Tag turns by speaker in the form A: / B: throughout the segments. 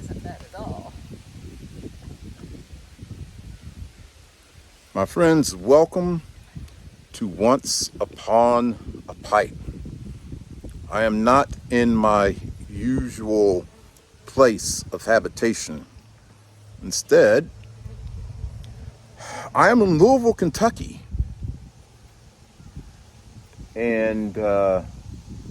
A: isn't bad at all.
B: My friends, welcome to Once Upon a Pipe. I am not in my usual place of habitation. Instead, I am in Louisville, Kentucky. And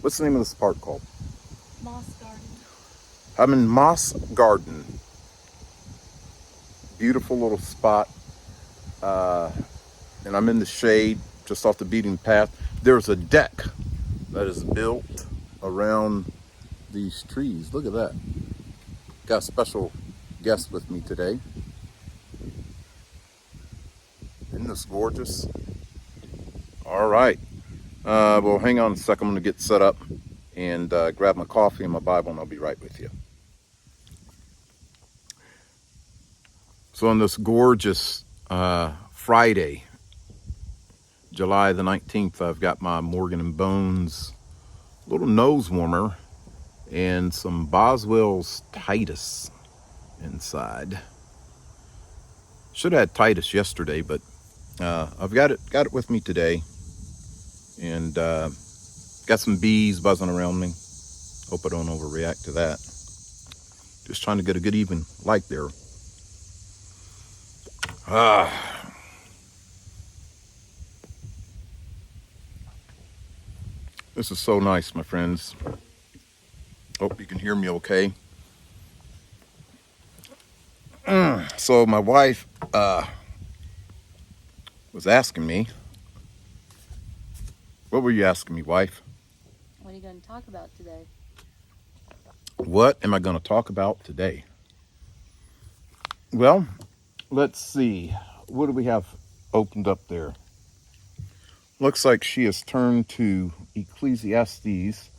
B: what's the name of this park called?
A: Moss Garden.
B: I'm in Moss Garden. Beautiful little spot. And I'm in the shade, just off the beaten path. There's a deck that is built around these trees. Look at that. Got a special guest with me today. Isn't this gorgeous? All right. Well, hang on a second. I'm going to get set up and grab my coffee and my Bible, and I'll be right with you. So on this gorgeous Friday, July the 19th, I've got my Morgan & Bones little nose warmer and some Boswell's Titus inside. Should have had Titus yesterday, but I've got it with me today, and got some bees buzzing around me. Hope I don't overreact to that. Just trying to get a good even light there. This is so nice, my friends. Hope you can hear me okay. So my wife was asking me, what were you asking me, wife?
A: What are you going to talk about today?
B: What am I going to talk about today? Well, let's see. What do we have opened up there? Looks like she has turned to Ecclesiastes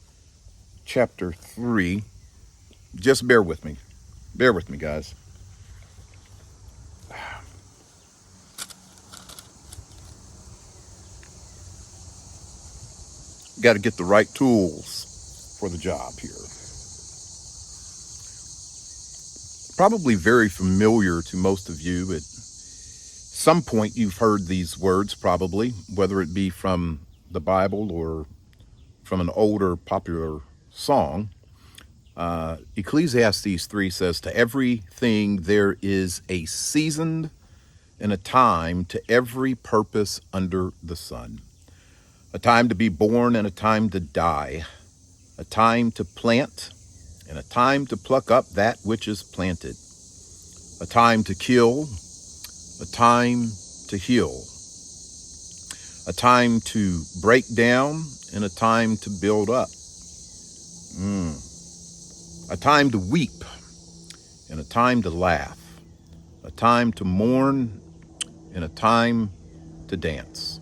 B: chapter 3. Just bear with me. Bear with me, guys. Got to get the right tools for the job here. Probably very familiar to most of you. At some point you've heard these words, probably, whether it be from the Bible or from an older popular song. Ecclesiastes 3 says, "To everything there is a season and a time to every purpose under the sun. A time to be born and a time to die. A time to plant and a time to pluck up that which is planted. A time to kill, a time to heal. A time to break down and a time to build up. A time to weep and a time to laugh. A time to mourn and a time to dance.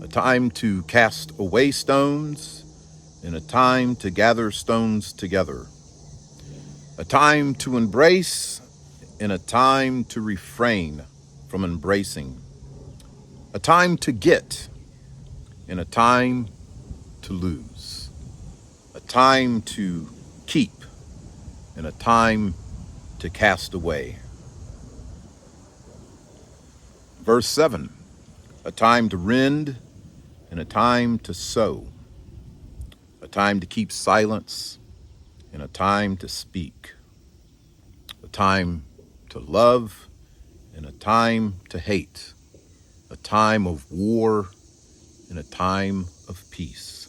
B: A time to cast away stones and a time to gather stones together. A time to embrace and a time to refrain from embracing. A time to get and a time to lose. A time to keep and a time to cast away." Verse 7, "A time to rend and a time to sow. A time to keep silence and a time to speak. A time to love and a time to hate. A time of war and a time of peace."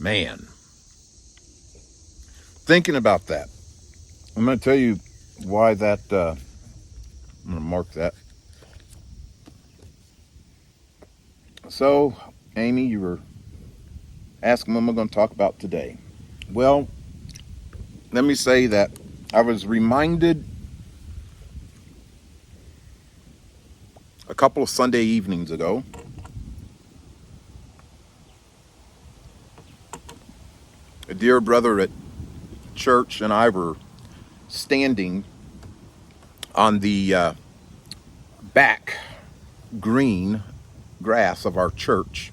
B: Man, thinking about that, I'm going to tell you why that, I'm going to mark that. So, Amy, you were asking what am I going to talk about today? Well, let me say that I was reminded a couple of Sunday evenings ago a dear brother at church and I were standing on the back green grass of our church,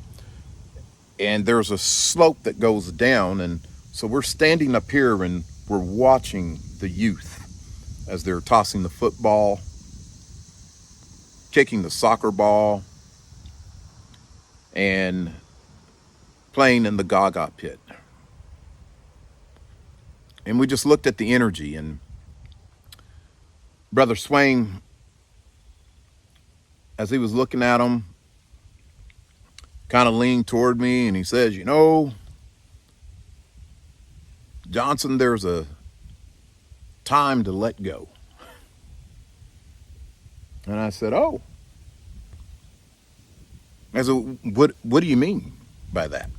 B: and there's a slope that goes down, and so we're standing up here and were watching the youth as they're tossing the football, kicking the soccer ball, and playing in the Gaga pit. And we just looked at the energy, and Brother Swain, as he was looking at them, kind of leaned toward me and he says, you know, Johnson, there's a time to let go. And I said, oh. I said, what do you mean by that?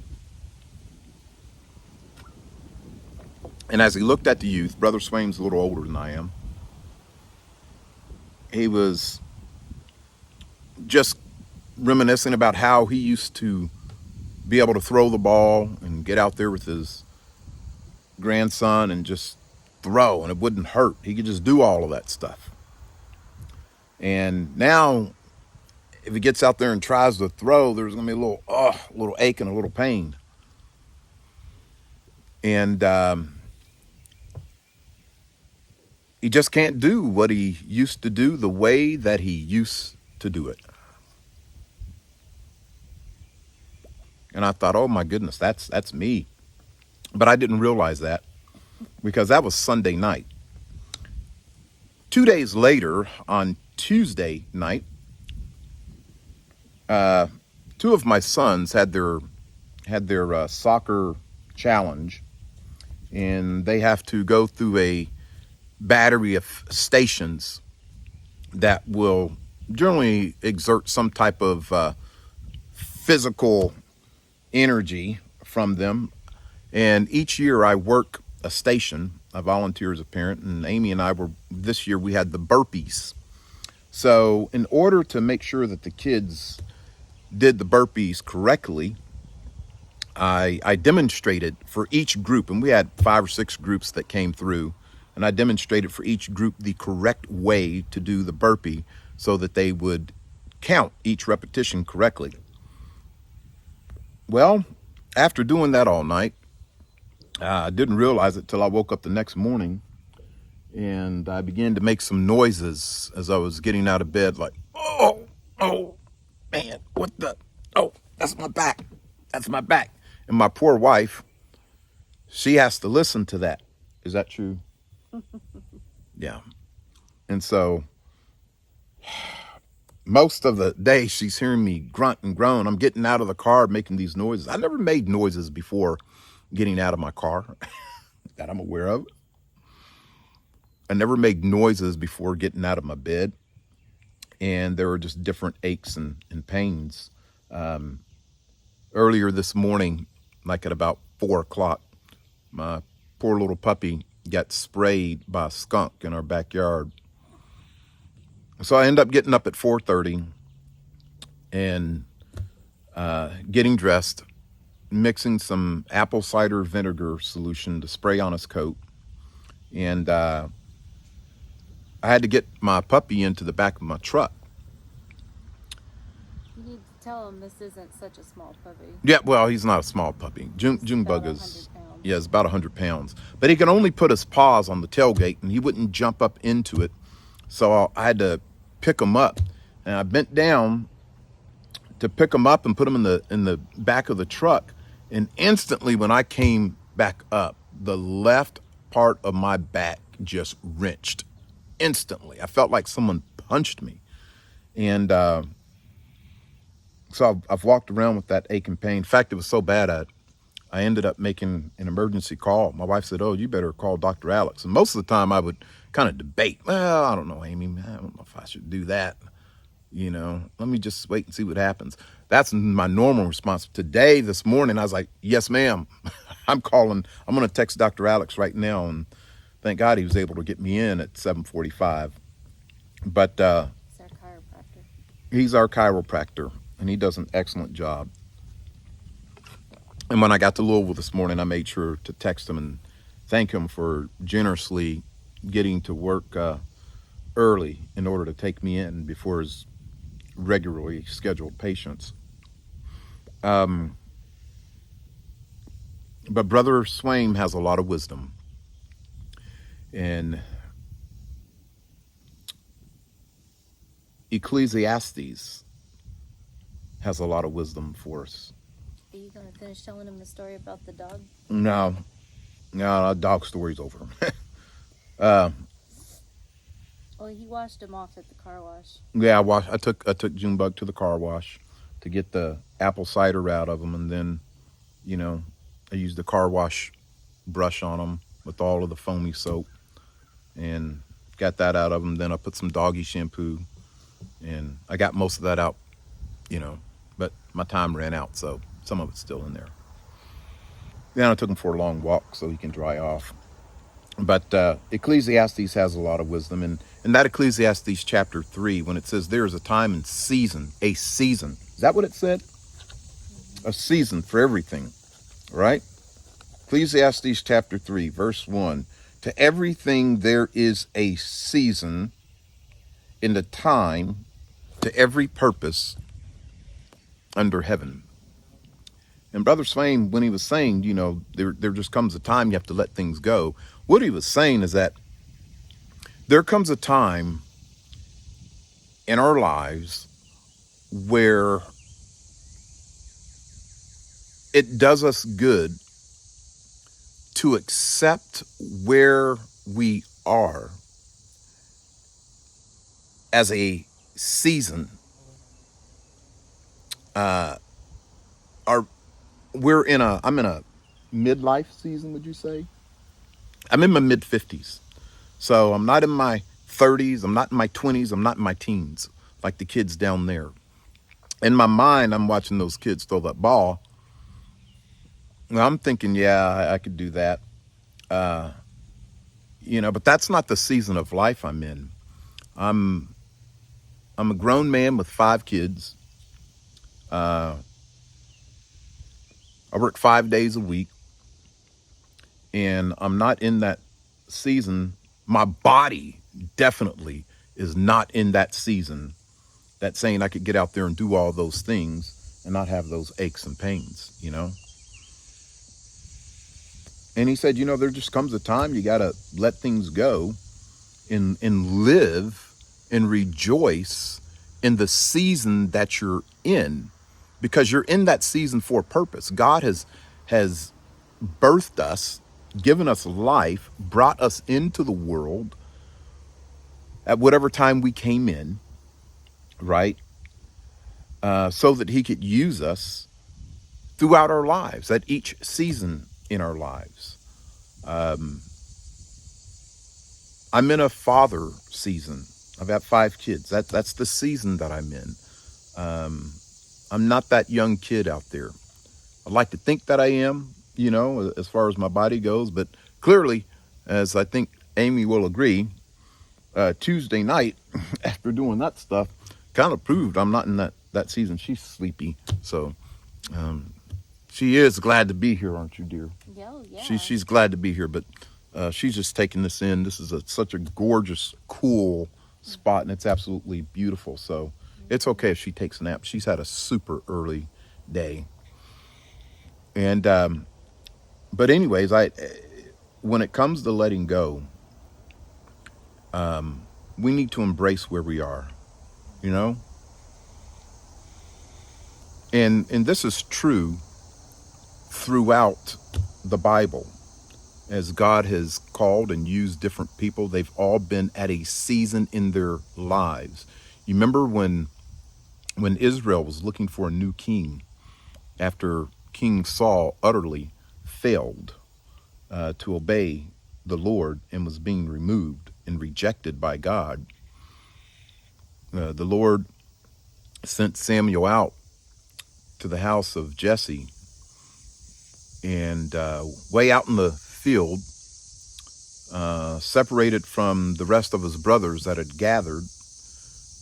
B: And as he looked at the youth, Brother Swain's a little older than I am. He was just reminiscing about how he used to be able to throw the ball and get out there with his grandson and just throw, and it wouldn't hurt. He could just do all of that stuff. And now, if he gets out there and tries to throw, there's going to be a little ache and a little pain. And he just can't do what he used to do the way that he used to do it. And I thought, oh my goodness, that's me. But I didn't realize that because that was Sunday night. 2 days later, on Tuesday night, two of my sons had their soccer challenge, and they have to go through a battery of stations that will generally exert some type of physical energy from them. And each year I work a station. I volunteer as a parent, and Amy and I this year we had the burpees. So in order to make sure that the kids did the burpees correctly, I demonstrated for each group, and we had 5 or 6 groups that came through, and I demonstrated for each group the correct way to do the burpee so that they would count each repetition correctly. Well, after doing that all night, I didn't realize it till I woke up the next morning, and I began to make some noises as I was getting out of bed, like, oh, man, what the, oh, that's my back. And my poor wife, she has to listen to that. Is that true? Yeah. And so most of the day she's hearing me grunt and groan. I'm getting out of the car making these noises. I never made noises before getting out of my car that I'm aware of. I never made noises before getting out of my bed. And there were just different aches and pains. Earlier this morning, like at about 4 o'clock, my poor little puppy got sprayed by a skunk in our backyard. So I ended up getting up at 4:30 and getting dressed, mixing some apple cider vinegar solution to spray on his coat. And I had to get my puppy into the back of my truck.
A: You need to tell him this isn't such a small puppy.
B: Yeah, well, he's not a small puppy. Junebug is,
A: 100 pounds.
B: yeah, it's about 100 pounds. But he can only put his paws on the tailgate, and he wouldn't jump up into it. So I had to pick him up, and I bent down to pick him up and put him in the back of the truck. And instantly, when I came back up, the left part of my back just wrenched. Instantly, I felt like someone punched me, and so I've walked around with that ache and pain. In fact, it was so bad I ended up making an emergency call. My wife said, "Oh, you better call Dr. Alex." And most of the time, I would kind of debate. Well, I don't know, Amy. I don't know if I should do that. You know, let me just wait and see what happens. That's my normal response. Today, this morning, I was like, "Yes, ma'am." I'm calling. I'm going to text Dr. Alex right now, and thank God he was able to get me in at 7:45. But
A: He's our chiropractor.
B: He's our chiropractor, and he does an excellent job. And when I got to Louisville this morning, I made sure to text him and thank him for generously getting to work early in order to take me in before his regularly scheduled patients. But Brother Swain has a lot of wisdom. And Ecclesiastes has a lot of wisdom for us.
A: Are you going to finish telling him the story about the dog?
B: No, dog story's over. uh,
A: Well, he washed him off at the car wash.
B: yeah, I took Junebug to the car wash to get the apple cider out of him, and then, I used the car wash brush on him with all of the foamy soap, and got that out of him. Then I put some doggy shampoo, and I got most of that out, but my time ran out, so some of it's still in there. Then I took him for a long walk so he can dry off. But Ecclesiastes has a lot of wisdom. And in that Ecclesiastes chapter 3, when it says there is a time and season, a season. Is that what it said? A season for everything, right? Ecclesiastes chapter 3, verse 1. To everything there is a season in the time, to every purpose under heaven. And Brother Swain, when he was saying, there just comes a time you have to let things go, what he was saying is that there comes a time in our lives where it does us good to accept where we are as a season. I'm in a midlife season, would you say? I'm in my mid-50s. So I'm not in my 30s, I'm not in my 20s, I'm not in my teens, like the kids down there. In my mind, I'm watching those kids throw that ball. And I'm thinking, yeah, I could do that. But that's not the season of life I'm in. I'm a grown man with 5 kids. I work 5 days a week. And I'm not in that season. My body definitely is not in that season that's saying I could get out there and do all those things and not have those aches and pains, And he said, there just comes a time you got to let things go and live and rejoice in the season that you're in, because you're in that season for a purpose. God has birthed us, given us life, brought us into the world at whatever time we came in, right? So that he could use us throughout our lives, at each season in our lives. I'm in a father season. I've got 5 kids. That's the season that I'm in. I'm not that young kid out there. I'd like to think that I am, as far as my body goes, but clearly, as I think Amy will agree, Tuesday night, after doing that stuff, kind of proved I'm not in that season. She's sleepy, so she is glad to be here, aren't you, dear?
A: Yeah.
B: She's glad to be here, but she's just taking this in. This is such a gorgeous, cool spot, and it's absolutely beautiful. So it's okay if she takes a nap. She's had a super early day. And but anyways, when it comes to letting go, we need to embrace where we are, and this is true throughout the Bible. As God has called and used different people, they've all been at a season in their lives. You remember when Israel was looking for a new king after King Saul utterly failed to obey the Lord and was being removed and rejected by God. The Lord sent Samuel out to the house of Jesse, and way out in the field, separated from the rest of his brothers that had gathered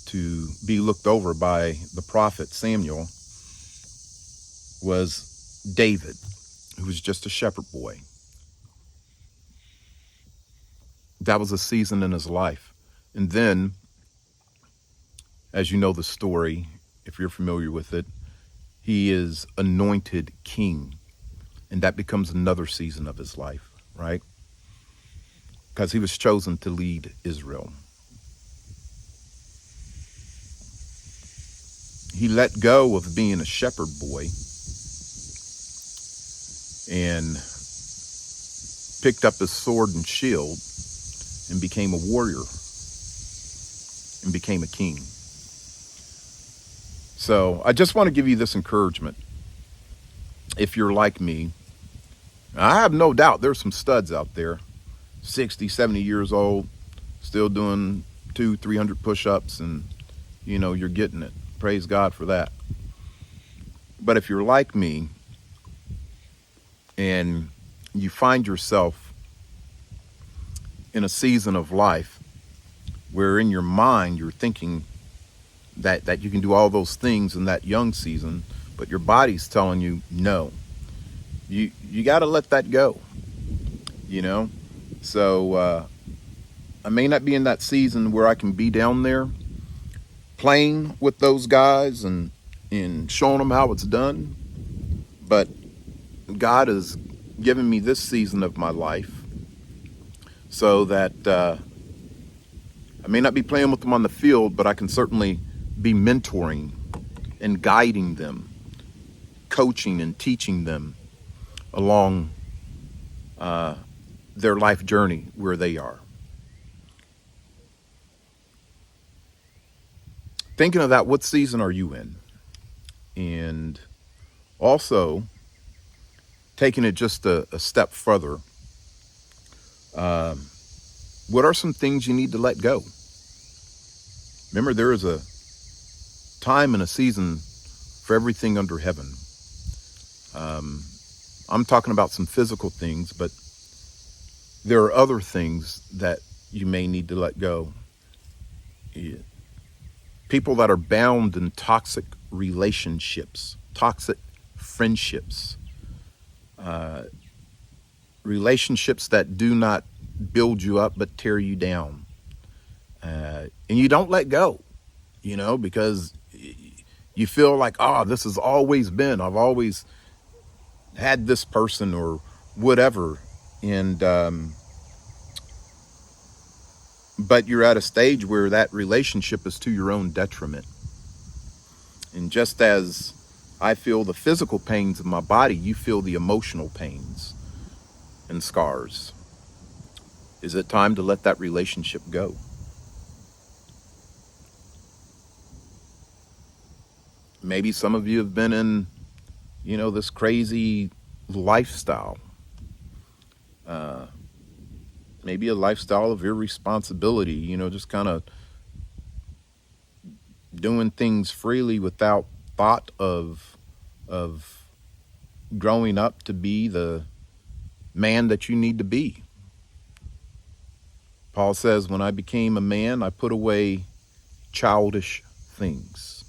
B: to be looked over by the prophet Samuel, was David, who was just a shepherd boy. That was a season in his life. And then, as you know the story, if you're familiar with it, he is anointed king. And that becomes another season of his life, right? because he was chosen to lead Israel. He let go of being a shepherd boy and picked up his sword and shield and became a warrior and became a king. So I just want to give you this encouragement. If you're like me, I have no doubt there's some studs out there, 60, 70 years old, still doing 200-300 push-ups, and you're getting it. Praise God for that. But if you're like me and you find yourself in a season of life where in your mind you're thinking that you can do all those things in that young season, but your body's telling you no, you got to let that go. So I may not be in that season where I can be down there playing with those guys and showing them how it's done, but God has given me this season of my life so that I may not be playing with them on the field, but I can certainly be mentoring and guiding them, coaching and teaching them along their life journey where they are. Thinking of that, what season are you in? And also, taking it just a step further, what are some things you need to let go? Remember, there is a time and a season for everything under heaven. I'm talking about some physical things, but there are other things that you may need to let go. People that are bound in toxic relationships, toxic friendships, relationships that do not build you up but tear you down. And you don't let go, because you feel like, this has always been, I've always had this person or whatever. And, but you're at a stage where that relationship is to your own detriment. And just as I feel the physical pains of my body, you feel the emotional pains and scars. Is it time to let that relationship go? Maybe some of you have been in, this crazy lifestyle. Maybe a lifestyle of irresponsibility, just kind of doing things freely without thought of growing up to be the man that you need to be. Paul says, when I became a man, I put away childish things.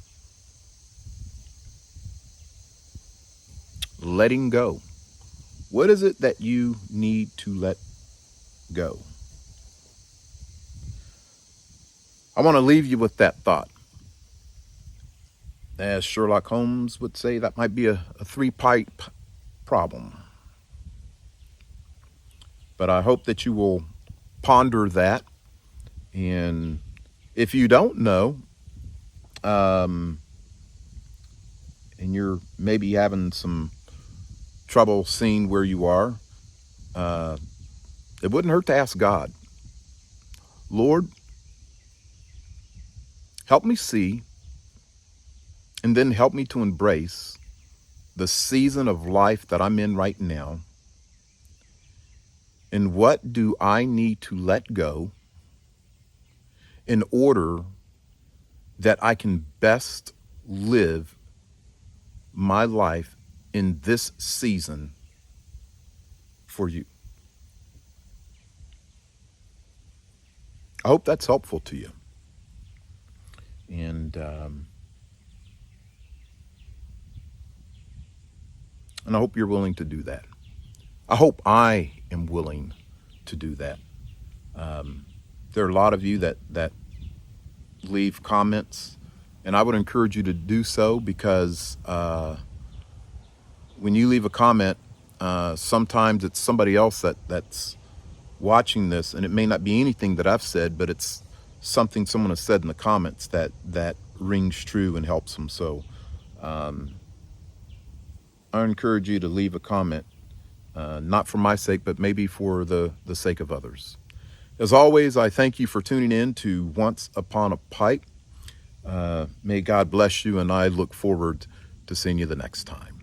B: Letting go. What is it that you need to let go? I want to leave you with that thought. As Sherlock Holmes would say, that might be a three-pipe problem. But I hope that you will ponder that. And if you don't know, and you're maybe having some trouble seeing where you are, it wouldn't hurt to ask God, Lord, help me see, and then help me to embrace the season of life that I'm in right now. And what do I need to let go in order that I can best live my life in this season for you? I hope that's helpful to you. And I hope you're willing to do that. I hope I am willing to do that. There are a lot of you that leave comments, and I would encourage you to do so, because when you leave a comment, sometimes it's somebody else that's watching this, and it may not be anything that I've said, but it's something someone has said in the comments that rings true and helps them. So I encourage you to leave a comment, not for my sake, but maybe for the sake of others. As always, I thank you for tuning in to Once Upon a Pipe. May God bless you, and I look forward to seeing you the next time.